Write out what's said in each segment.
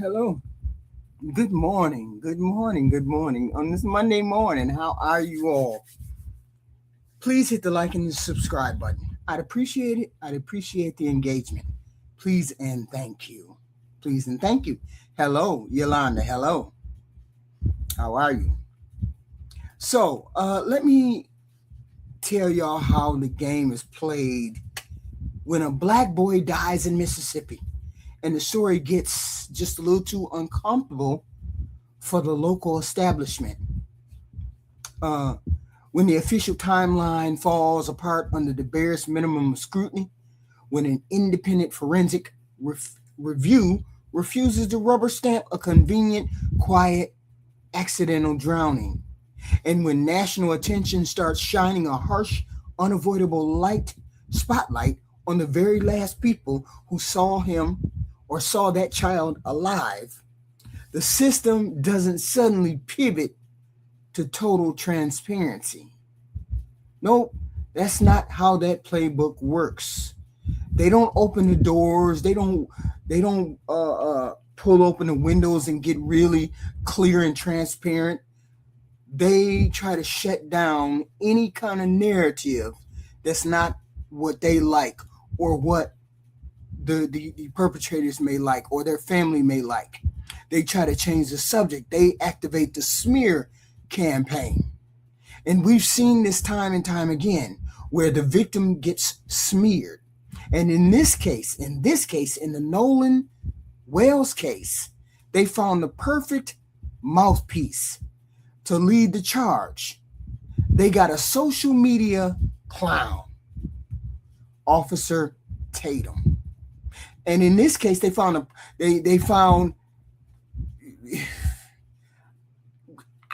Hello. Good morning. Good morning. Good morning. On this Monday morning, how are you all? Please hit the like and the subscribe button. I'd appreciate it. I'd appreciate the engagement. Please and thank you. Please and thank you. Hello, Yolanda. Hello. How are you? Let me tell y'all how the game is played when a black boy dies in Mississippi. And the story gets just a little too uncomfortable for the local establishment. Uh, when the official timeline falls apart under the barest minimum of scrutiny, when an independent forensic review refuses to rubber stamp a convenient, quiet, accidental drowning, and when national attention starts shining a harsh, unavoidable spotlight on the very last people who saw him or saw that child alive, the system doesn't suddenly pivot to total transparency. Nope, that's not how that playbook works. They don't open the doors. They don't pull open the windows and get really clear and transparent. They try to shut down any kind of narrative that's not what they like or what the perpetrators may like or their family may like. They try to change the subject. They activate the smear campaign. And we've seen this time and time again where the victim gets smeared. And in the Nolan Wells case, they found the perfect mouthpiece to lead the charge. They got a social media clown, Officer TATUM. And in this case, they found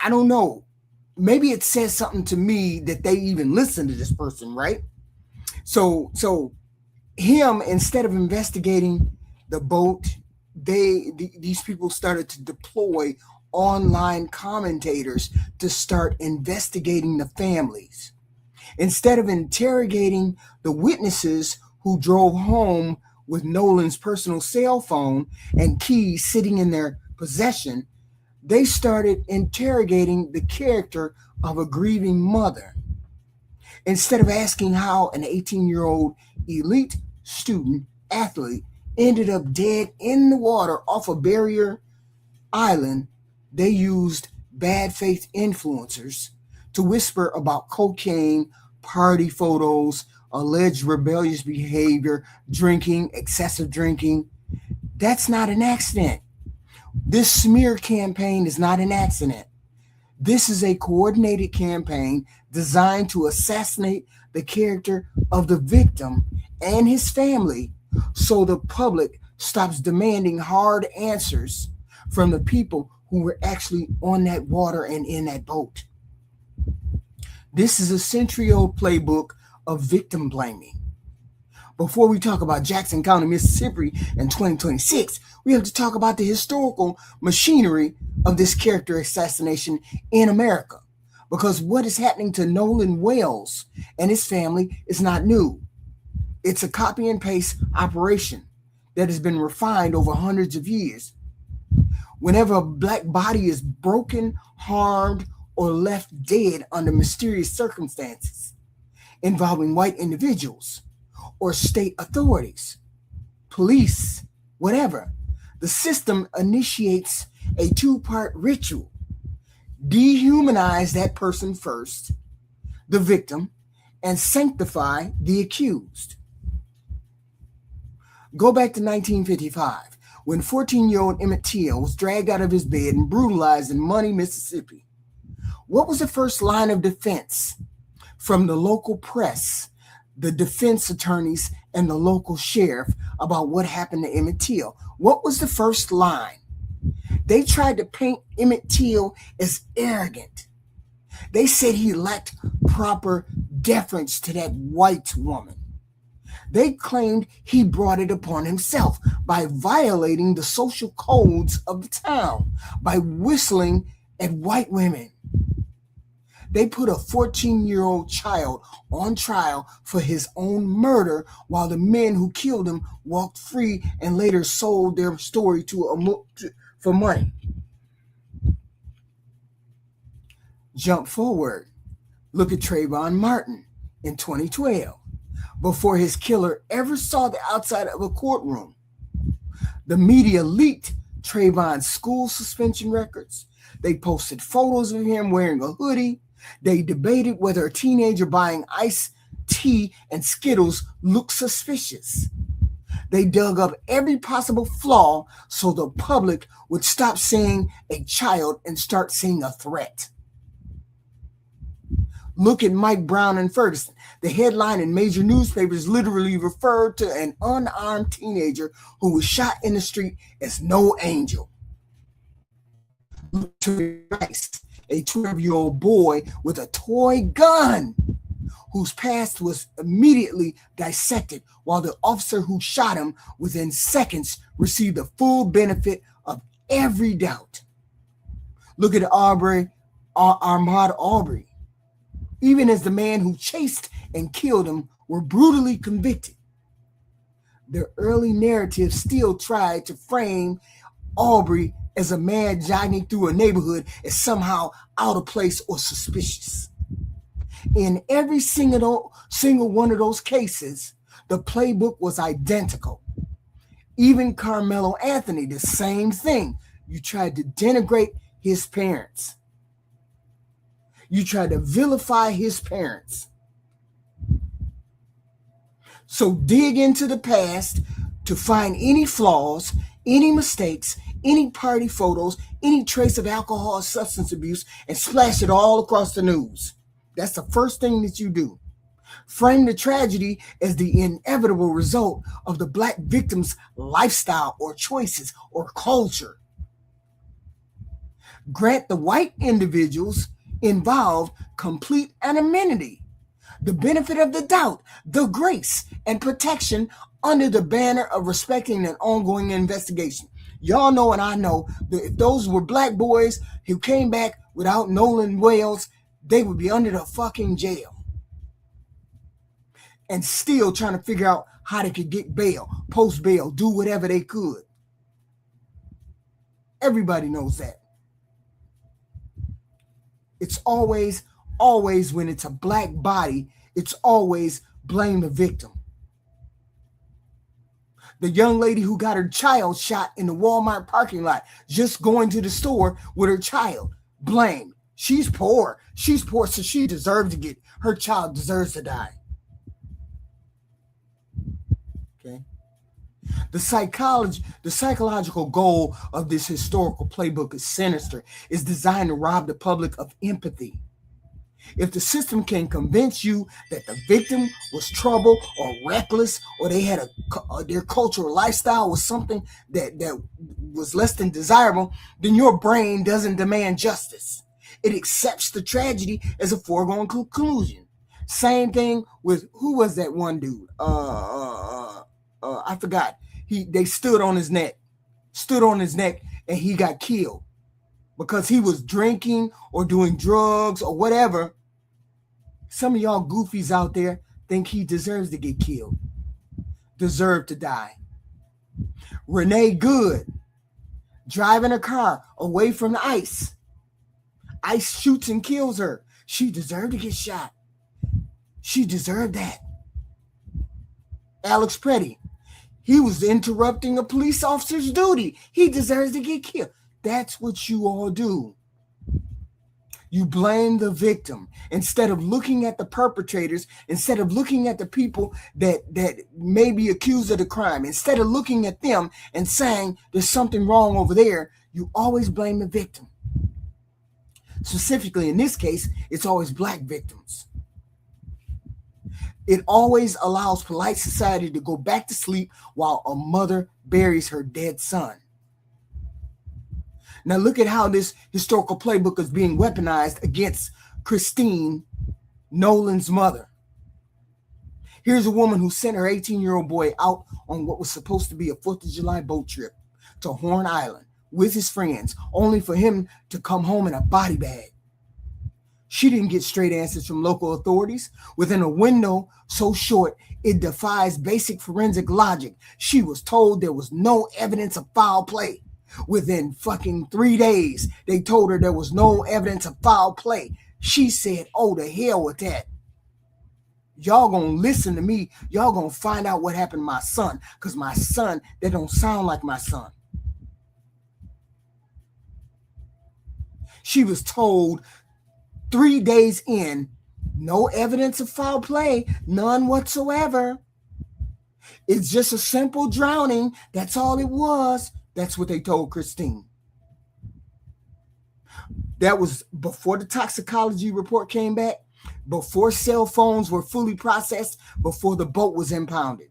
I don't know, maybe it says something to me that they even listen to this person, right? So him, instead of investigating the boat, these people started to deploy online commentators to start investigating the families. Instead of interrogating the witnesses who drove home with Nolan's personal cell phone and keys sitting in their possession, they started interrogating the character of a grieving mother. Instead of asking how an 18-year-old elite student athlete ended up dead in the water off a barrier island, they used bad faith influencers to whisper about cocaine, party photos, alleged rebellious behavior, drinking, excessive drinking. That's not an accident. This smear campaign is not an accident. This is a coordinated campaign designed to assassinate the character of the victim and his family so the public stops demanding hard answers from the people who were actually on that water and in that boat. This is a century-old playbook of victim blaming. Before we talk about Jackson County, Mississippi in 2026, we have to talk about the historical machinery of this character assassination in America. Because what is happening to Nolan Wells and his family is not new. It's a copy and paste operation that has been refined over hundreds of years. Whenever a black body is broken, harmed, or left dead under mysterious circumstances involving white individuals or state authorities, police, whatever, the system initiates a two-part ritual. Dehumanize that person first, the victim, and sanctify the accused. Go back to 1955, when 14-year-old Emmett Till was dragged out of his bed and brutalized in Money, Mississippi. What was the first line of defense from the local press, the defense attorneys, and the local sheriff about what happened to Emmett Till? What was the first line? They tried to paint Emmett Till as arrogant. They said he lacked proper deference to that white woman. They claimed he brought it upon himself by violating the social codes of the town, by whistling at white women. They put a 14-year-old child on trial for his own murder while the men who killed him walked free and later sold their story for money. Jump forward. Look at Trayvon Martin in 2012, before his killer ever saw the outside of a courtroom. The media leaked Trayvon's school suspension records. They posted photos of him wearing a hoodie. They debated whether a teenager buying iced tea and Skittles looked suspicious. They dug up every possible flaw so the public would stop seeing a child and start seeing a threat. Look at Mike Brown in Ferguson. The headline in major newspapers literally referred to an unarmed teenager who was shot in the street as no angel. Look to Rice, a 12-year-old boy with a toy gun whose past was immediately dissected, while the officer who shot him within seconds received the full benefit of every doubt. Look at Ahmaud Arbery. Even as the man who chased and killed him were brutally convicted, the early narrative still tried to frame Arbery as a man jogging through a neighborhood as somehow out of place or suspicious. In every single one of those cases, the playbook was identical. Even Carmelo Anthony, the same thing. You tried to denigrate his parents. You tried to vilify his parents. So dig into the past to find any flaws, any mistakes, any party photos, any trace of alcohol or substance abuse, and splash it all across the news. That's the first thing that you do. Frame the tragedy as the inevitable result of the Black victim's lifestyle or choices or culture. Grant the white individuals involved complete anonymity, the benefit of the doubt, the grace, and protection under the banner of respecting an ongoing investigation. Y'all know and I know that if those were Black boys who came back without Nolan Wells, they would be under the fucking jail and still trying to figure out how they could get bail, post bail, do whatever they could. Everybody knows that. It's always when it's a Black body, it's always blame the victim. The young lady who got her child shot in the Walmart parking lot, just going to the store with her child, blame. She's poor. She's poor, so she deserves to get, her child deserves to die. Okay. The psychological goal of this historical playbook is sinister. It's designed to rob the public of empathy. If the system can convince you that the victim was troubled or reckless, or they had their cultural lifestyle was something that was less than desirable, then your brain doesn't demand justice. It accepts the tragedy as a foregone conclusion. Same thing with, who was that one dude? I forgot. They stood on his neck, and he got killed because he was drinking or doing drugs or whatever. Some of y'all goofies out there think he deserves to get killed, deserve to die. Renee Good, driving a car away from the ICE. ICE shoots and kills her. She deserved to get shot. She deserved that. Alex Pretty, he was interrupting a police officer's duty. He deserves to get killed. That's what you all do. You blame the victim instead of looking at the perpetrators, instead of looking at the people that may be accused of the crime, instead of looking at them and saying there's something wrong over there, you always blame the victim. Specifically, in this case, it's always Black victims. It always allows polite society to go back to sleep while a mother buries her dead son. Now look at how this historical playbook is being weaponized against Christine, Nolan's mother. Here's a woman who sent her 18-year-old boy out on what was supposed to be a 4th of July boat trip to Horn Island with his friends, only for him to come home in a body bag. She didn't get straight answers from local authorities. Within a window so short, it defies basic forensic logic. She was told there was no evidence of foul play. Within fucking 3 days, they told her there was no evidence of foul play. She said, oh, the hell with that. Y'all gonna listen to me. Y'all gonna find out what happened to my son. Because my son, they don't sound like my son. She was told 3 days in, no evidence of foul play, none whatsoever. It's just a simple drowning. That's all it was. That's what they told Christine. That was before the toxicology report came back, before cell phones were fully processed, before the boat was impounded.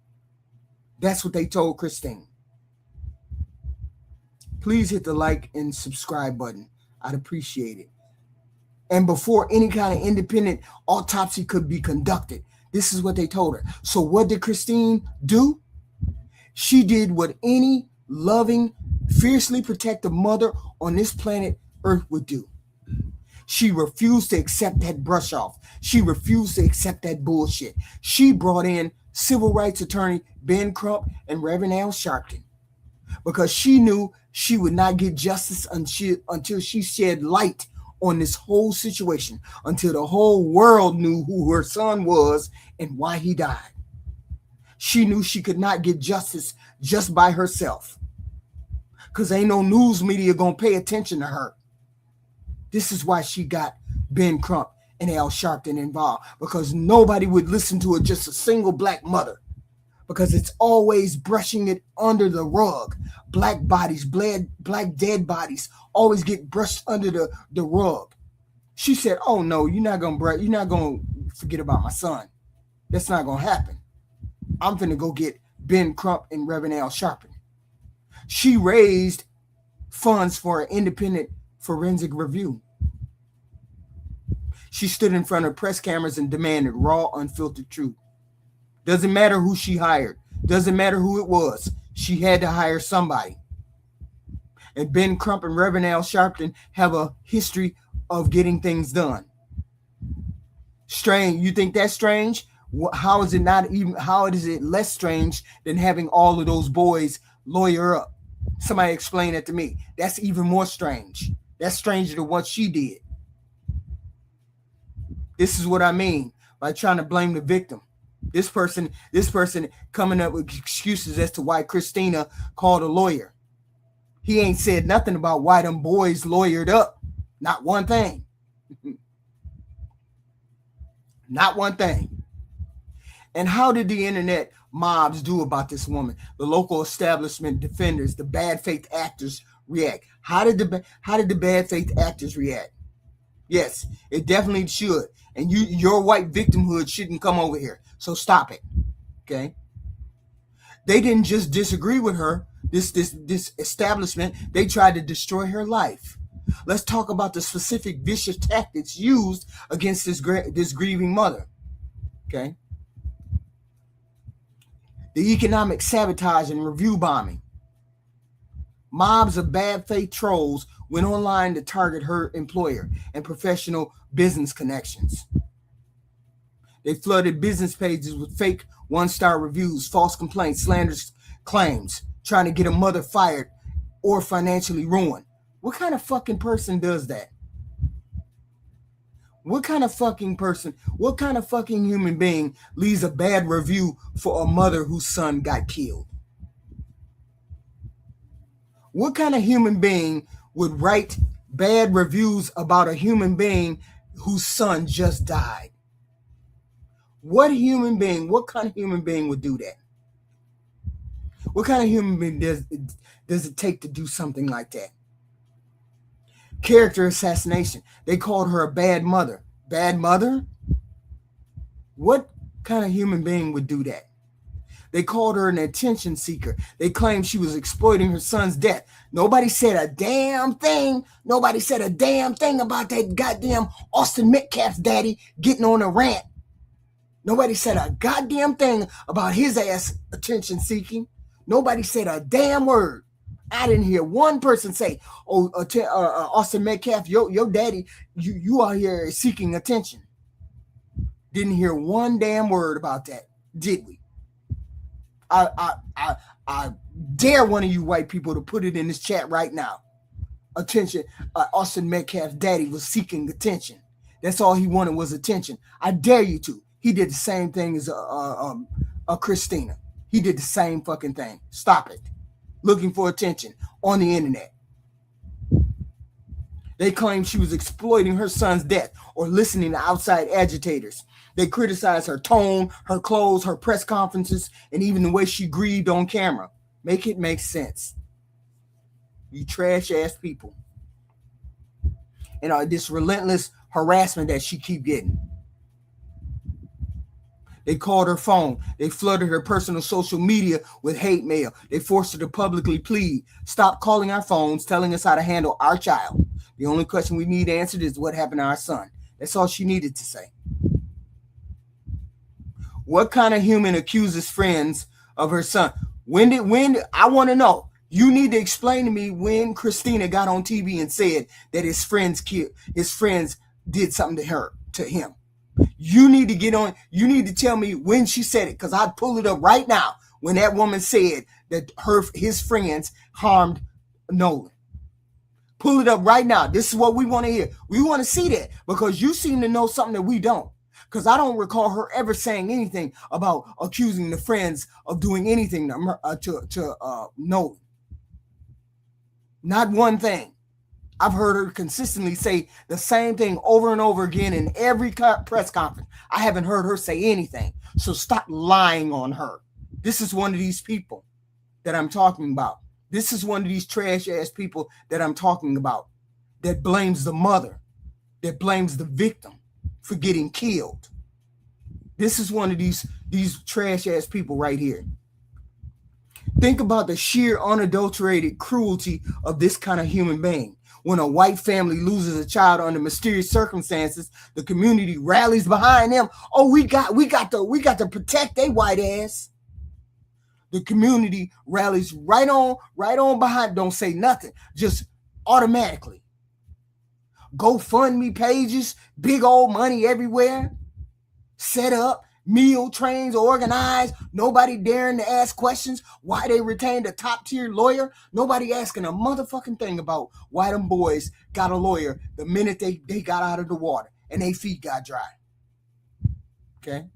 That's what they told Christine. Please hit the like and subscribe button. I'd appreciate it. And before any kind of independent autopsy could be conducted, this is what they told her. So what did Christine do? She did what any loving, fiercely protective mother on this planet Earth would do. She refused to accept that brush off. She refused to accept that bullshit. She brought in civil rights attorney Ben Crump and Reverend Al Sharpton because she knew she would not get justice until she shed light on this whole situation, until the whole world knew who her son was and why he died. She knew she could not get justice just by herself because ain't no news media gonna pay attention to her. This is why she got Ben Crump and Al Sharpton involved, because nobody would listen to just a single black mother, because it's always brushing it under the rug. Black bodies, black dead bodies always get brushed under the rug. She said, oh no, you're not gonna forget about my son. That's not gonna happen. I'm finna go get Ben Crump and Reverend Al Sharpton. She raised funds for an independent forensic review. She stood in front of press cameras and demanded raw, unfiltered truth. Doesn't matter who she hired. Doesn't matter who it was. She had to hire somebody. And Ben Crump and Reverend Al Sharpton have a history of getting things done. Strange. You think that's strange? How is it less strange than having all of those boys lawyer up? Somebody explain that to me. That's even more strange. That's stranger than what she did. This is what I mean by trying to blame the victim. This person coming up with excuses as to why Christina called a lawyer. He ain't said nothing about why them boys lawyered up. Not one thing. Not one thing. And how did the internet mobs do about this woman? The local establishment defenders, the bad faith actors react. How did the bad faith actors react? Yes, it definitely should. And your white victimhood shouldn't come over here. So stop it. Okay? They didn't just disagree with her, this establishment. They tried to destroy her life. Let's talk about the specific vicious tactics used against this grieving mother. Okay? The economic sabotage and review bombing. Mobs of bad faith trolls went online to target her employer and professional business connections. They flooded business pages with fake one-star reviews, false complaints, slanderous claims, trying to get a mother fired or financially ruined. What kind of fucking person does that? What kind of fucking human being leaves a bad review for a mother whose son got killed? What kind of human being would write bad reviews about a human being whose son just died? What kind of human being would do that? What kind of human being does it take to do something like that? Character assassination. They called her a bad mother. Bad mother? What kind of human being would do that? They called her an attention seeker. They claimed she was exploiting her son's death. Nobody said a damn thing. Nobody said a damn thing about that goddamn Austin Metcalf's daddy getting on a rant. Nobody said a goddamn thing about his ass attention seeking. Nobody said a damn word. I didn't hear one person say, "Oh, Austin Metcalf, your daddy, you are here seeking attention." Didn't hear one damn word about that, did we? I dare one of you white people to put it in this chat right now. Attention, Austin Metcalf's daddy was seeking attention. That's all he wanted was attention. I dare you to. He did the same thing as Christina. He did the same fucking thing. Stop it. Looking for attention on the internet. They claim she was exploiting her son's death or listening to outside agitators. They criticize her tone, her clothes, her press conferences, and even the way she grieved on camera. Make it make sense. You trash ass people. And this relentless harassment that she keep getting. They called her phone. They flooded her personal social media with hate mail. They forced her to publicly plead. Stop calling our phones, telling us how to handle our child. The only question we need answered is what happened to our son. That's all she needed to say. What kind of human accuses friends of her son? When I want to know. You need to explain to me when Christina got on TV and said that his friends did something to him. You need to get on. You need to tell me when she said it, because I'd pull it up right now when that woman said that his friends harmed Nolan. Pull it up right now. This is what we want to hear. We want to see that because you seem to know something that we don't. Because I don't recall her ever saying anything about accusing the friends of doing anything to Nolan. Not one thing. I've heard her consistently say the same thing over and over again in every press conference. I haven't heard her say anything. So stop lying on her. This is one of these people that I'm talking about. This is one of these trash ass people that I'm talking about that blames the mother, that blames the victim for getting killed. This is one of these trash ass people right here. Think about the sheer unadulterated cruelty of this kind of human being. When a white family loses a child under mysterious circumstances, the community rallies behind them. Oh, we got to protect their white ass. The community rallies right on behind. Don't say nothing, just automatically. GoFundMe pages, big old money everywhere, set up. Meal trains organized. Nobody daring to ask questions why they retained a top-tier lawyer. Nobody asking a motherfucking thing about why them boys got a lawyer the minute they got out of the water and their feet got dry. Okay?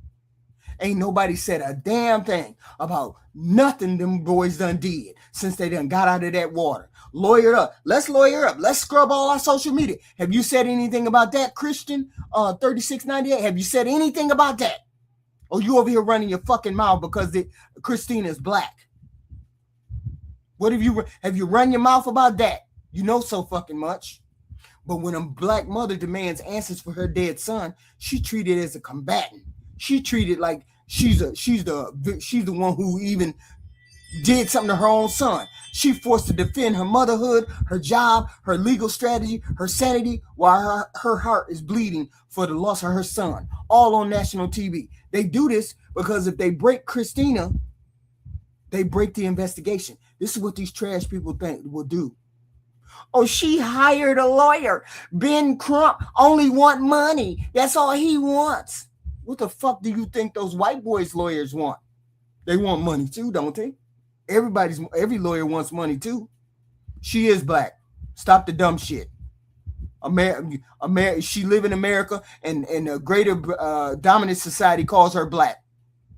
Ain't nobody said a damn thing about nothing them boys done did since they done got out of that water. Lawyer up. Let's lawyer up. Let's scrub all our social media. Have you said anything about that, Christian 3698? Have you said anything about that? Or you over here running your fucking mouth because Christina is black? What have you run your mouth about that? You know so fucking much. But when a black mother demands answers for her dead son, she treated as a combatant. She treated like she's the one who even did something to her own son. She forced to defend her motherhood, her job, her legal strategy, her sanity, while her heart is bleeding for the loss of her son, all on national TV. They do this because if they break Christina, they break the investigation. This is what these trash people think will do. Oh, she hired a lawyer. Ben Crump only want money. That's all he wants. What the fuck do you think those white boys' lawyers want? They want money too, don't they? Every lawyer wants money too. She is black. Stop the dumb shit. She live in America, and a greater dominant society calls her black.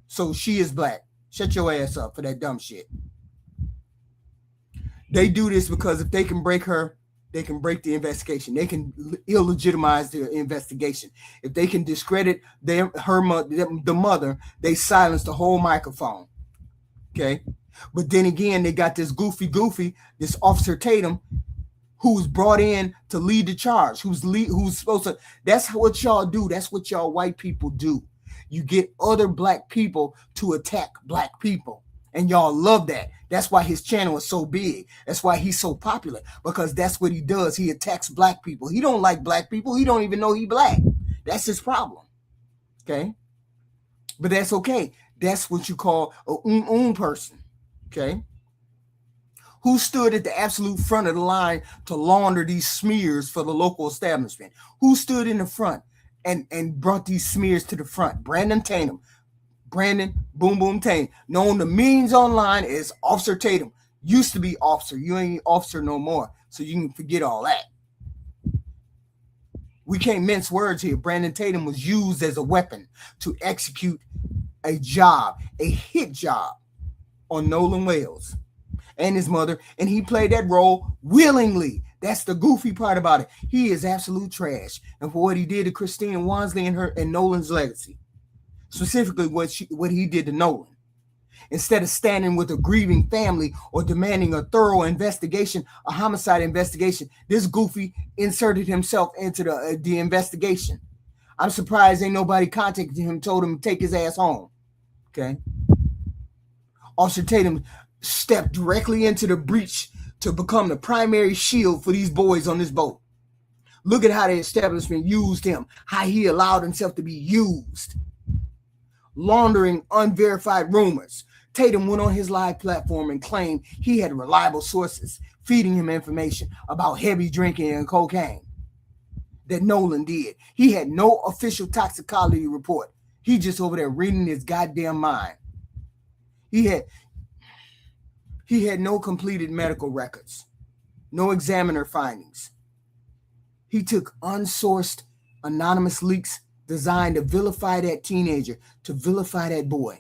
So she is black. Shut your ass up for that dumb shit. They do this because if they can break her, they can break the investigation. They can illegitimize the investigation. If they can discredit the mother, they silence the whole microphone. Okay? But then again, they got this goofy, this Officer TATUM, who's brought in to lead the charge, who's supposed to. That's what y'all do. That's what y'all white people do. You get other black people to attack black people. And y'all love that. That's why his channel is so big. That's why he's so popular, because that's what he does. He attacks black people. He don't like black people. He don't even know he black. That's his problem. Okay? But that's okay. That's what you call a person. Okay? Who stood at the absolute front of the line to launder these smears for the local establishment? Who stood in the front and brought these smears to the front? Brandon Tatum. Brandon Boom Boom Tatum, known to millions online as Officer Tatum. Used to be officer. You ain't officer no more, so you can forget all that. We can't mince words here. Brandon Tatum was used as a weapon to execute a job, a hit job on Nolan Wells and his mother, and he played that role willingly. That's the goofy part about it. He is absolute trash, and for what he did to Christine Wansley and Nolan's legacy, specifically what he did to Nolan. Instead of standing with a grieving family or demanding a thorough investigation, a homicide investigation, this goofy inserted himself into the investigation. I'm surprised ain't nobody contacted him, told him to take his ass home. Okay. Officer Tatum stepped directly into the breach to become the primary shield for these boys on this boat. Look at how the establishment used him, how he allowed himself to be used. Laundering unverified rumors. Tatum went on his live platform and claimed he had reliable sources feeding him information about heavy drinking and cocaine that Nolan did. He had no official toxicology report. He just over there reading his goddamn mind. He had no completed medical records, no examiner findings. He took unsourced anonymous leaks designed to vilify that teenager, to vilify that boy.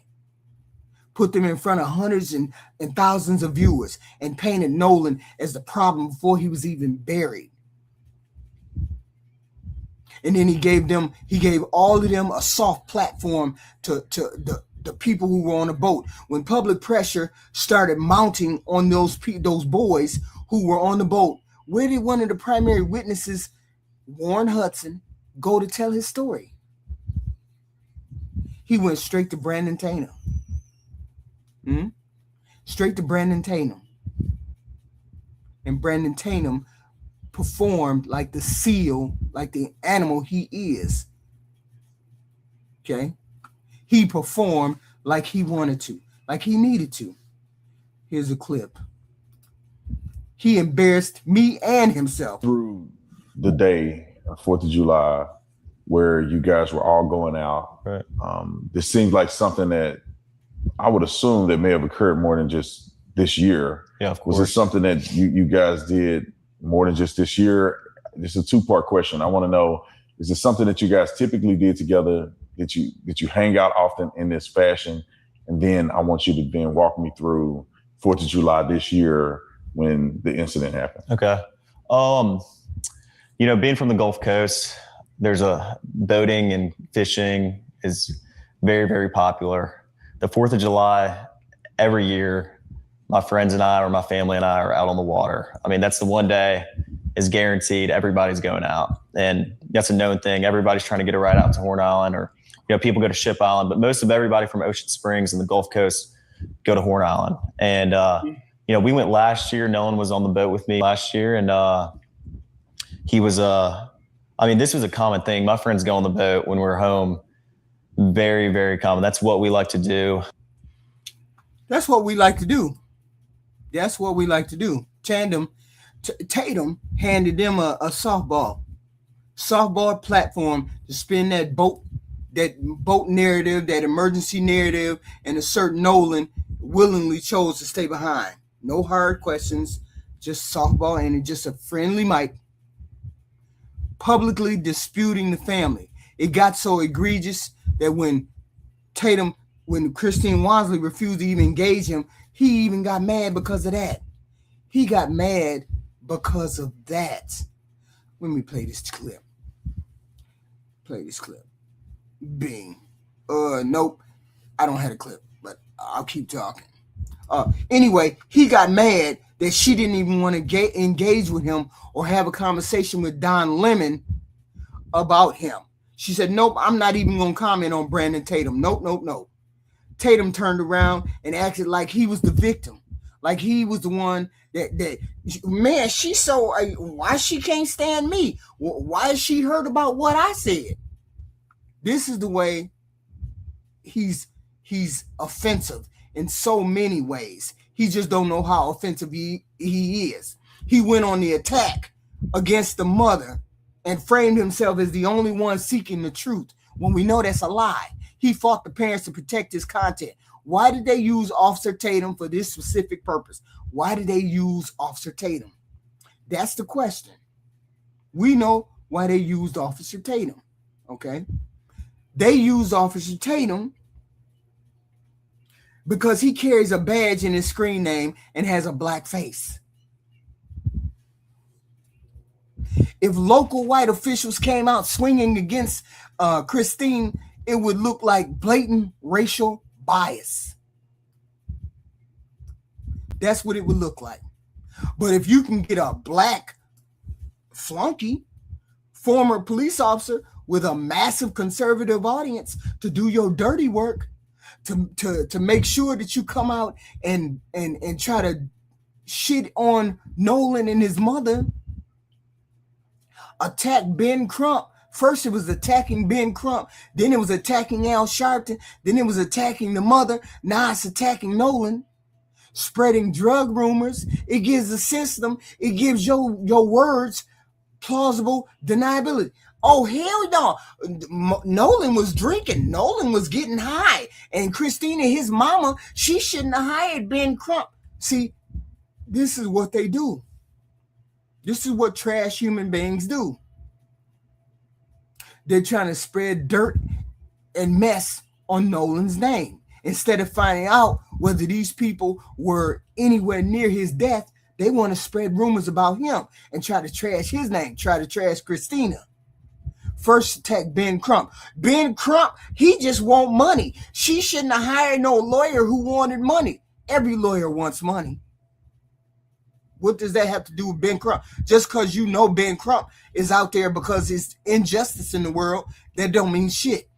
Put them in front of hundreds and thousands of viewers and painted Nolan as the problem before he was even buried. And then he gave all of them a soft platform to the people who were on the boat. When public pressure started mounting on those boys who were on the boat, where did one of the primary witnesses, Warren Hudson, go to tell his story? He went straight to Brandon Tatum. Straight to Brandon Tatum. And Brandon Tatum performed like the seal, like the animal he is. Okay? He performed like he wanted to, like he needed to. Here's a clip. He embarrassed me and himself. Through the day, 4th of July, where you guys were all going out, right. This seems like something that I would assume that may have occurred more than just this year. Yeah, of course. Was it something that you guys did more than just this year? This is a two-part question. I want to know, is it something that you guys typically did together, that you hang out often in this fashion? And then I want you to then walk me through 4th of July this year when the incident happened. Okay. Being from the Gulf Coast, there's a boating and fishing is very, very popular. The 4th of July, every year, my friends and I, or my family and I, are out on the water. I mean, that's the one day is guaranteed everybody's going out. And that's a known thing. Everybody's trying to get a ride out to Horn Island, or, people go to Ship Island, but most of everybody from Ocean Springs and the Gulf Coast go to Horn Island. And, we went last year. Nolan was on the boat with me last year. And he was, this was a common thing. My friends go on the boat when we're home. Very, very common. That's what we like to do. That's what we like to do. That's what we like to do. Tatum handed them a softball platform to spin that boat narrative, that emergency narrative, and assert Nolan willingly chose to stay behind. No hard questions, just softball, and just a friendly mic. Publicly disputing the family. It got so egregious that when Christine Wansley refused to even engage him, he even got mad because of that. He got mad because of that. Let me play this clip. Bing. Nope. I don't have a clip, but I'll keep talking. Anyway, he got mad that she didn't even want to engage with him or have a conversation with Don Lemon about him. She said, nope, I'm not even going to comment on Brandon Tatum. Nope. Tatum turned around and acted like he was the victim. Like he was the one that man, she's so, why she can't stand me? Why is she hurt about what I said? This is the way he's offensive in so many ways. He just don't know how offensive he is. He went on the attack against the mother and framed himself as the only one seeking the truth when we know that's a lie. He fought the parents to protect his content. Why did they use Officer Tatum for this specific purpose? Why did they use Officer Tatum? That's the question. We know why they used Officer Tatum, okay? They used Officer Tatum because he carries a badge in his screen name and has a black face. If local white officials came out swinging against Christine, it would look like blatant racial bias. That's what it would look like. But if you can get a black flunky, former police officer with a massive conservative audience to do your dirty work, to make sure that you come out and try to shit on Nolan and his mother, attack Ben Crump. First it was attacking Ben Crump, then it was attacking Al Sharpton, then it was attacking the mother, now it's attacking Nolan, spreading drug rumors. It gives the system, it gives your words plausible deniability. Oh, hell no. Nolan was drinking. Nolan was getting high. And Christina, his mama, she shouldn't have hired Ben Crump. See, this is what they do. This is what trash human beings do. They're trying to spread dirt and mess on Nolan's name. Instead of finding out whether these people were anywhere near his death, they want to spread rumors about him and try to trash his name, try to trash Christina. First attack Ben Crump. Ben Crump, he just want money. She shouldn't have hired no lawyer who wanted money. Every lawyer wants money. What does that have to do with Ben Crump? Just because you know Ben Crump is out there because there's injustice in the world, that don't mean shit.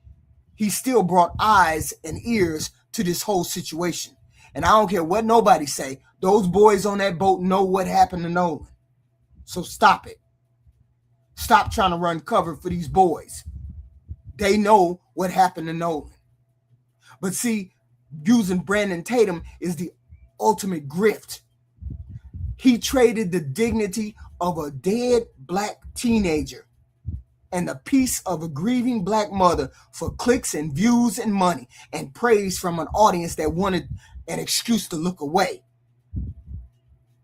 He still brought eyes and ears to this whole situation. And I don't care what nobody say. Those boys on that boat know what happened to Nolan. So stop it. Stop trying to run cover for these boys. They know what happened to Nolan. But see, using Brandon Tatum is the ultimate grift. He traded the dignity of a dead black teenager and the peace of a grieving black mother for clicks and views and money and praise from an audience that wanted an excuse to look away.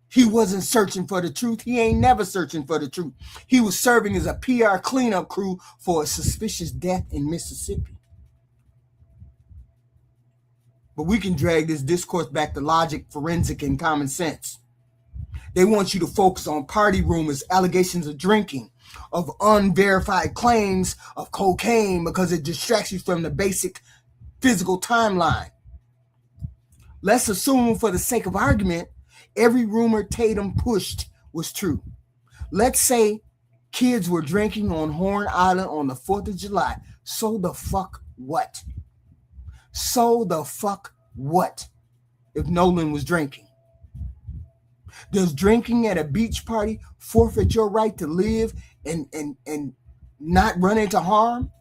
He wasn't searching for the truth. He ain't never searching for the truth. He was serving as a PR cleanup crew for a suspicious death in Mississippi. But we can drag this discourse back to logic, forensic, and common sense. They want you to focus on party rumors, allegations of drinking, of unverified claims of cocaine because it distracts you from the basic physical timeline. Let's assume, for the sake of argument, every rumor Tatum pushed was true. Let's say kids were drinking on Horn Island on the 4th of July. So the fuck what? So the fuck what if Nolan was drinking? Does drinking at a beach party forfeit your right to live and not run into harm?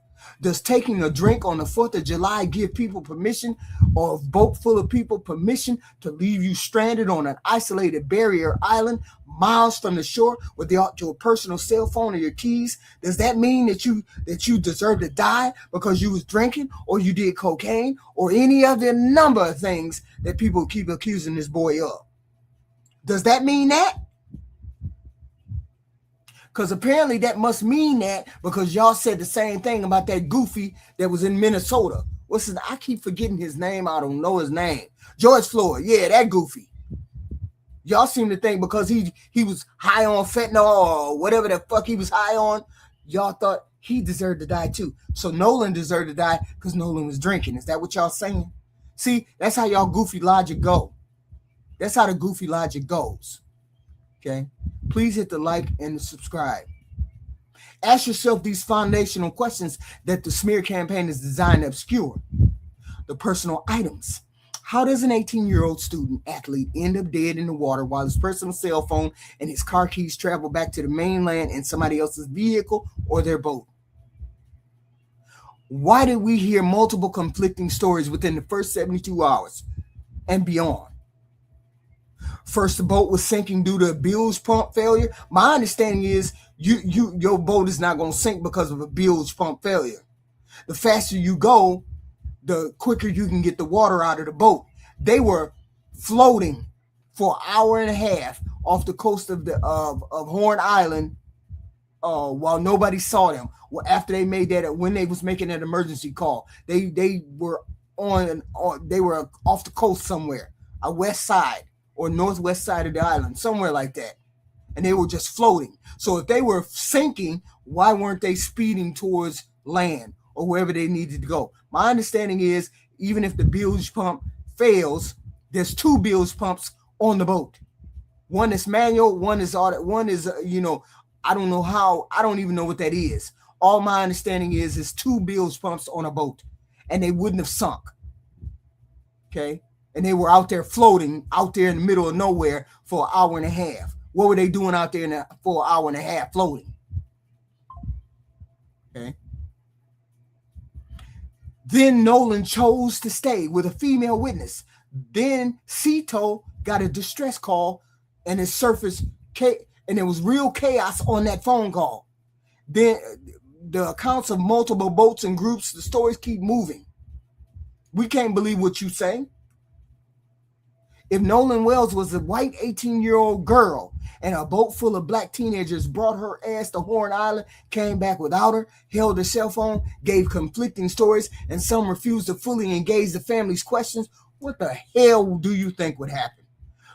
Does taking a drink on the 4th of July give people permission, or a boat full of people permission, to leave you stranded on an isolated barrier island miles from the shore without your personal cell phone or your keys? Does that mean that you deserve to die because you was drinking, or you did cocaine, or any other number of things that people keep accusing this boy of? Does that mean that? Because apparently that must mean that, because y'all said the same thing about that goofy that was in Minnesota. What's his? I keep forgetting his name. I don't know his name. George Floyd. Yeah, that goofy. Y'all seem to think because he was high on fentanyl or whatever the fuck he was high on, y'all thought he deserved to die too. So Nolan deserved to die because Nolan was drinking. Is that what y'all saying? See, that's how y'all goofy logic go. That's how the goofy logic goes. Okay? Please hit the like and the subscribe. Ask yourself these foundational questions that the smear campaign is designed to obscure. The personal items. How does an 18-year-old student athlete end up dead in the water while his personal cell phone and his car keys travel back to the mainland in somebody else's vehicle or their boat? Why did we hear multiple conflicting stories within the first 72 hours and beyond? First, the boat was sinking due to a bilge pump failure. My understanding is your boat is not going to sink because of a bilge pump failure. The faster you go, the quicker you can get the water out of the boat. They were floating for an hour and a half off the coast of Horn Island while nobody saw them. Well, after they made that, when they was making that emergency call, they were they were off the coast somewhere, a west side or northwest side of the island, somewhere like that, and they were just floating. So if they were sinking, why weren't they speeding towards land or wherever they needed to go? My understanding is, even if the bilge pump fails, there's 2 bilge pumps on the boat. One is manual, one is I don't know how, I don't even know what that is. All my understanding is 2 bilge pumps on a boat, and they wouldn't have sunk. Okay? And they were out there floating out there in the middle of nowhere for an hour and a half. What were they doing out there for an hour and a half floating? Okay. Then Nolan chose to stay with a female witness. Then Cito got a distress call, and it surfaced, and it was real chaos on that phone call. Then the accounts of multiple boats and groups, the stories keep moving. We can't believe what you say. If Nolan Wells was a white 18-year-old girl and a boat full of black teenagers brought her ass to Horn Island, came back without her, held her cell phone, gave conflicting stories, and some refused to fully engage the family's questions, what the hell do you think would happen?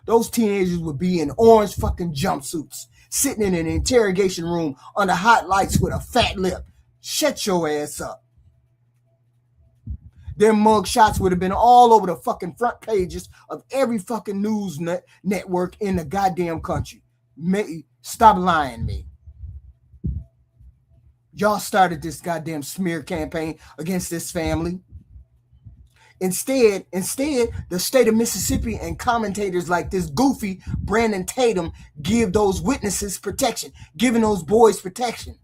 Those teenagers would be in orange fucking jumpsuits, sitting in an interrogation room under hot lights with a fat lip. Shut your ass up. Their mug shots would have been all over the fucking front pages of every fucking news network in the goddamn country. Stop lying to me. Y'all started this goddamn smear campaign against this family. Instead, the state of Mississippi and commentators like this goofy Brandon TATUM give those witnesses protection, giving those boys protection.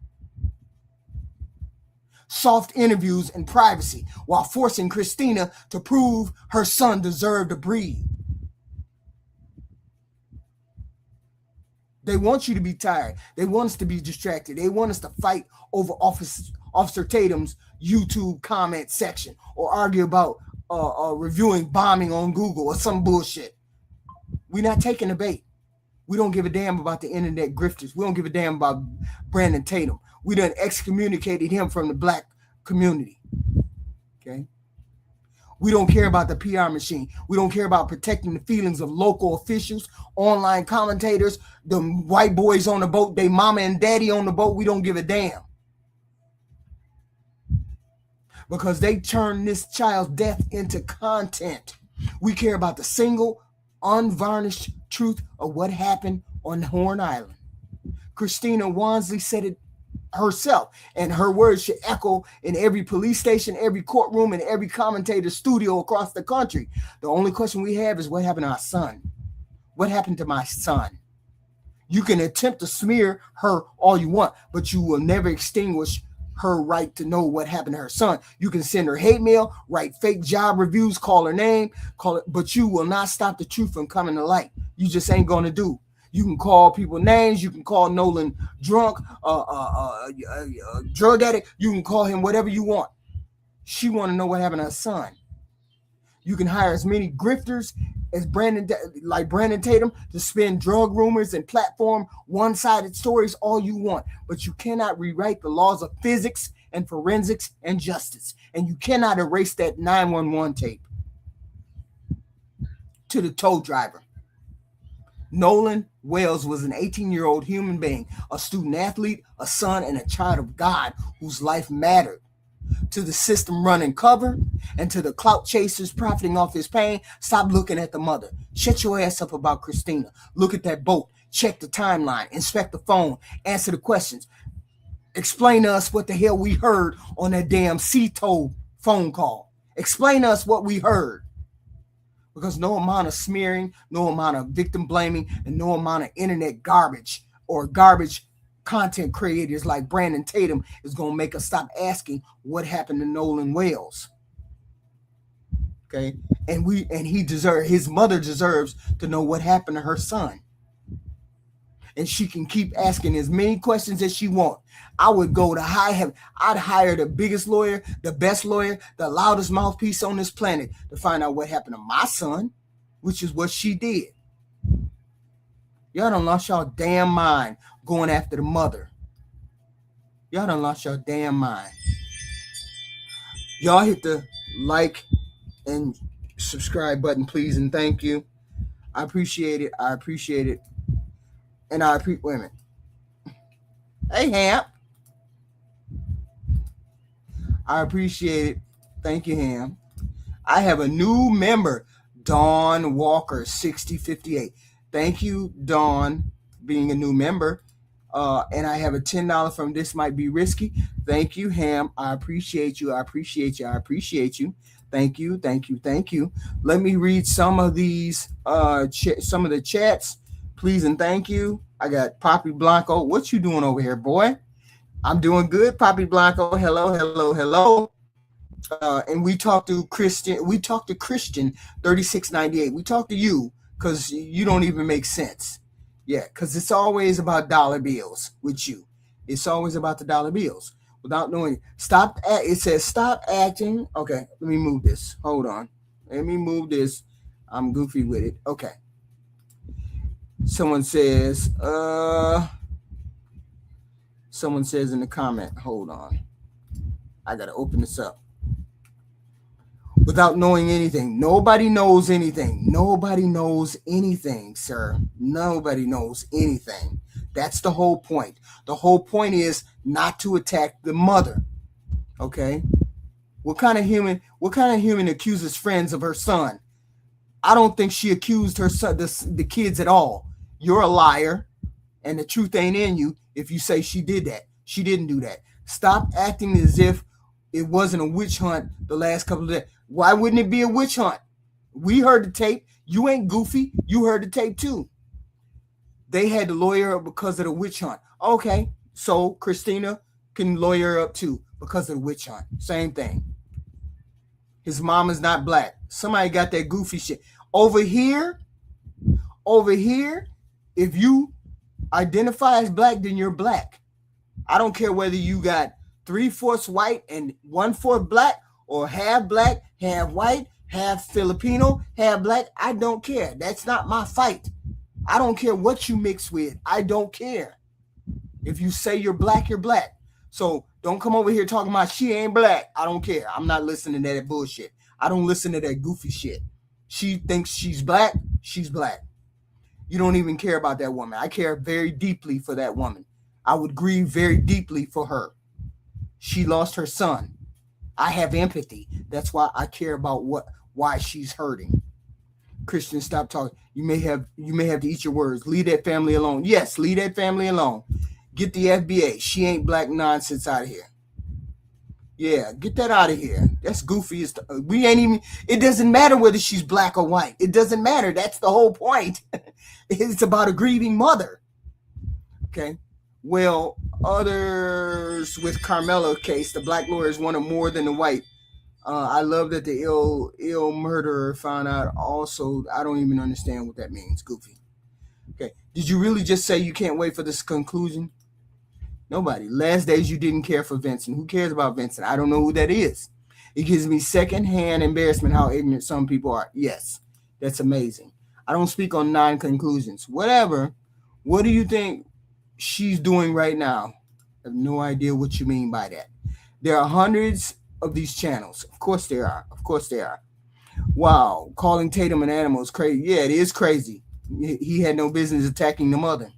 Soft interviews and privacy while forcing Christina to prove her son deserved to breathe. They want you to be tired. They want us to be distracted. They want us to fight over Officer Tatum's YouTube comment section or argue about reviewing bombing on Google or some bullshit. We're not taking the bait. We don't give a damn about the internet grifters. We don't give a damn about Brandon TATUM. We done excommunicated him from the black community. Okay? We don't care about the PR machine. We don't care about protecting the feelings of local officials, online commentators, the white boys on the boat, they mama and daddy on the boat. We don't give a damn. Because they turn this child's death into content. We care about the single, unvarnished truth of what happened on Horn Island. Christina Wansley said it herself, and her words should echo in every police station, every courtroom, and every commentator studio across the country. The only question we have is, what happened to our son? What happened to my son? You can attempt to smear her all you want, but you will never extinguish her right to know what happened to her son. You can send her hate mail, write fake job reviews, call her name, but you will not stop the truth from coming to light. You just ain't going to do. You can call people names. You can call Nolan drunk, drug addict. You can call him whatever you want. She want to know what happened to her son. You can hire as many grifters as Brandon TATUM to spin drug rumors and platform one-sided stories all you want, but you cannot rewrite the laws of physics and forensics and justice, and you cannot erase that 911 tape. To the tow driver. Nolan Wells was an 18-year-old human being, a student athlete, a son, and a child of God whose life mattered. To the system running cover and to the clout chasers profiting off his pain, stop looking at the mother. Shut your ass up about Christina. Look at that boat. Check the timeline. Inspect the phone. Answer the questions. Explain to us what the hell we heard on that damn Cito phone call. Explain to us what we heard. Because no amount of smearing, no amount of victim blaming, and no amount of internet garbage or garbage content creators like Brandon TATUM is going to make us stop asking what happened to Nolan Wells. Okay, and his mother deserves to know what happened to her son. And she can keep asking as many questions as she wants. I would go to I'd hire the biggest lawyer, the best lawyer, the loudest mouthpiece on this planet to find out what happened to my son, which is what she did. Y'all done lost y'all damn mind going after the mother. Y'all done lost your damn mind. Y'all hit the like and subscribe button, please, and thank you. I appreciate it. I appreciate it. And I appreciate, wait a minute. Hey, Hamp. I appreciate it. Thank you, Ham. I have a new member, Dawn Walker, 6058. Thank you, Dawn, being a new member. And I have a $10 from This Might Be Risky. Thank you, Ham. I appreciate you. I appreciate you. I appreciate you. Thank you. Thank you. Thank you. Let me read some of these, some of the chats. Please and thank you. I got Poppy Blanco. What you doing over here, boy? I'm doing good, Poppy Blanco. Hello, hello, hello. And we talked to Christian 3698. We talked to you because you don't even make sense. Yeah, because it's always about dollar bills with you. It's always about the dollar bills without knowing. It says stop acting. Okay, let me move this. Hold on. Let me move this. I'm goofy with it. Okay. Someone says in the comment, hold on. I got to open this up. Without knowing anything. Nobody knows anything. Nobody knows anything, sir. Nobody knows anything. That's the whole point. The whole point is not to attack the mother. Okay? What kind of human accuses friends of her son? I don't think she accused her son, the kids at all. You're a liar, and the truth ain't in you if you say she did that. She didn't do that. Stop acting as if it wasn't a witch hunt the last couple of days. Why wouldn't it be a witch hunt? We heard the tape. You ain't goofy. You heard the tape too. They had to lawyer up because of the witch hunt. Okay, so Christina can lawyer up too because of the witch hunt. Same thing. His mom is not black. Somebody got that goofy shit. Over here, if you identify as black, then you're black. I don't care whether you got 3/4 white and 1/4 black, or half black, half white, half Filipino, half black. I don't care. That's not my fight. I don't care what you mix with. I don't care. If you say you're black, you're black. So don't come over here talking about she ain't black. I don't care. I'm not listening to that bullshit. I don't listen to that goofy shit. She thinks she's black. She's black. You don't even care about that woman. I care very deeply for that woman. I would grieve very deeply for her. She lost her son. I have empathy. That's why I care about why she's hurting. Christian, stop talking. You may have to eat your words. Leave that family alone. Yes, leave that family alone. Get the FBA. She ain't black nonsense out of here. Yeah, get that out of here. That's goofy. We ain't even. It doesn't matter whether she's black or white. It doesn't matter. That's the whole point. It's about a grieving mother. Okay. Well, others with Carmelo case, the black lawyers wanted more than the white. I love that the ill murderer found out also. I don't even understand what that means. Goofy. Okay. Did you really just say you can't wait for this conclusion? Nobody. Last days you didn't care for Vincent. Who cares about Vincent? I don't know who that is. It gives me secondhand embarrassment how ignorant some people are. Yes, that's amazing. I don't speak on non-conclusions. Whatever. What do you think she's doing right now? I have no idea what you mean by that. There are hundreds of these channels. Of course there are. Of course there are. Wow. Calling Tatum an animal is crazy. Yeah, it is crazy. He had no business attacking the mother.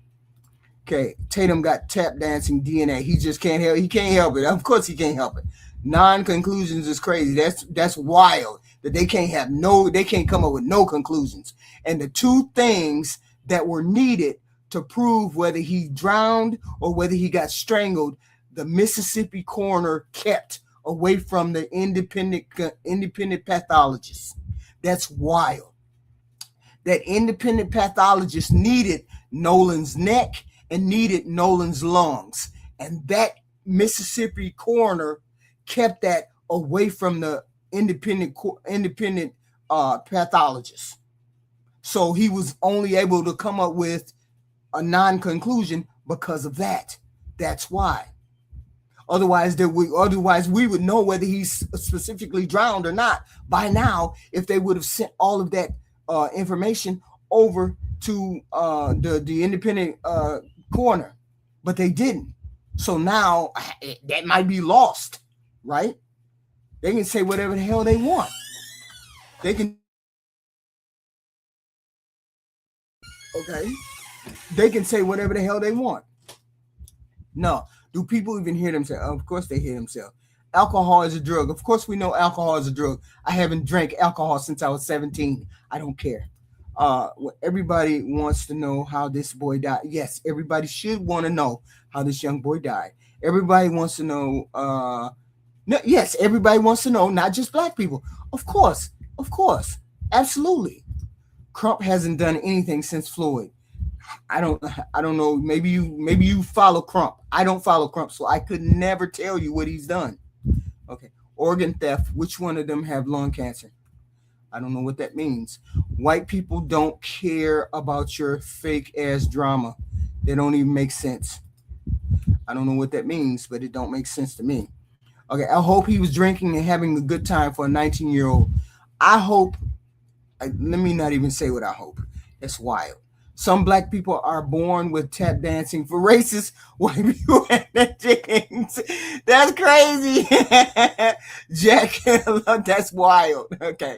Okay, Tatum got tap dancing DNA. He just can't help. He can't help it. Of course, he can't help it. Non-conclusions is crazy. That's wild. That they can't come up with no conclusions. And the two things that were needed to prove whether he drowned or whether he got strangled, the Mississippi coroner kept away from the independent pathologists. That's wild. That independent pathologist needed Nolan's neck and needed Nolan's lungs. And that Mississippi coroner kept that away from the independent pathologist. So he was only able to come up with a non-conclusion because of that. That's why. Otherwise, we would know whether he's specifically drowned or not by now if they would have sent all of that information over to the independent coroner, but they didn't. So now that might be lost, right? They can say whatever the hell they want. They can. Okay. They can say whatever the hell they want. No. Do people even hear themselves? Of course they hear themselves. Alcohol is a drug. Of course we know alcohol is a drug. I haven't drank alcohol since I was 17. I don't care. Everybody wants to know how this boy died. Yes, everybody should want to know how this young boy died. Everybody wants to know. Yes, everybody wants to know, not just black people. Of course. Absolutely. Crump hasn't done anything since Floyd. I don't know. Maybe you follow Crump. I don't follow Crump, so I could never tell you what he's done. Okay. Organ theft. Which one of them have lung cancer? I don't know what that means. White people don't care about your fake ass drama. They don't even make sense. I don't know what that means, but it don't make sense to me. Okay. I hope he was drinking and having a good time for a 19-year-old. I hope. Let me not even say what I hope. That's wild. Some black people are born with tap dancing for racist white people and their chickens. That's crazy. Jack, that's wild. Okay.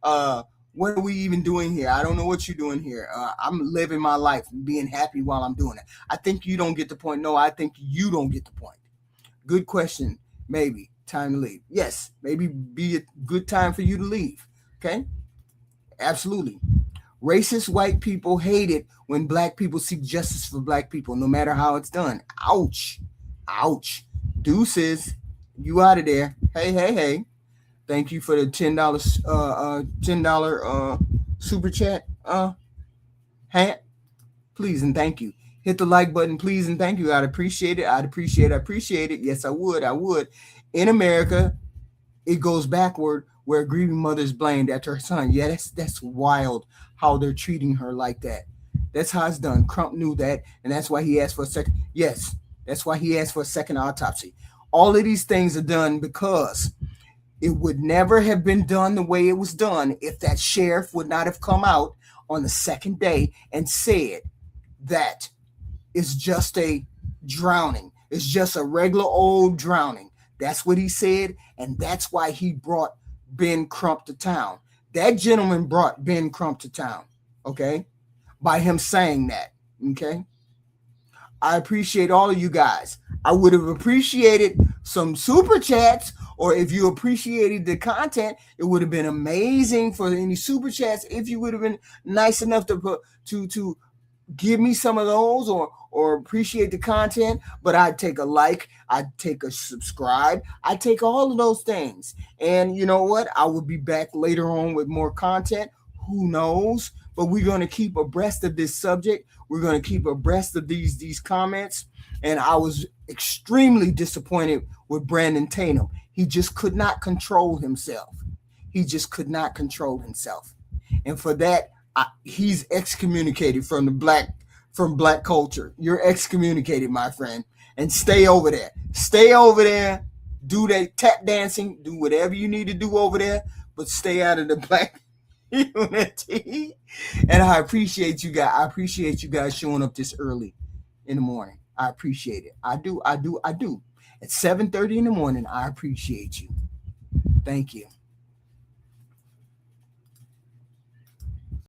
What are we even doing here? I don't know what you're doing here. I'm living my life and being happy while I'm doing it. I think you don't get the point. No, I think you don't get the point. Good question. Maybe. Time to leave. Yes. Maybe be a good time for you to leave. Okay. Absolutely. Racist white people hate it when black people seek justice for black people, no matter how it's done. Ouch. Deuces. You out of there. Hey. Thank you for the $10 super chat. Please and thank you. Hit the like button, please and thank you. I'd appreciate it. Yes, I would. In America, it goes backward where a grieving mother is blamed after her son. Yeah, that's wild how they're treating her like that. That's how it's done. Crump knew that, and that's why he asked for a second. Yes, that's why he asked for a second autopsy. All of these things are done because it would never have been done the way it was done if that sheriff would not have come out on the second day and said that it's just a drowning. It's just a regular old drowning. That's what he said, and that's why he brought Ben Crump to town. That gentleman brought Ben Crump to town, okay, by him saying that, okay? I appreciate all of you guys. I would have appreciated some super chats, or if you appreciated the content, it would have been amazing for any super chats if you would have been nice enough to give me some of those or appreciate the content. But I'd take a like, I'd take a subscribe, I'd take all of those things. And you know what? I will be back later on with more content. Who knows? But we're going to keep abreast of this subject. We're going to keep abreast of these comments. And I was extremely disappointed with Brandon Tatum. He just could not control himself. And for that, he's excommunicated from black culture. You're excommunicated, my friend. And stay over there. Do that tap dancing. Do whatever you need to do over there. But stay out of the black unity. And I appreciate you guys. I appreciate you guys showing up this early in the morning. I appreciate it. I do. At 7:30 in the morning, I appreciate you. Thank you.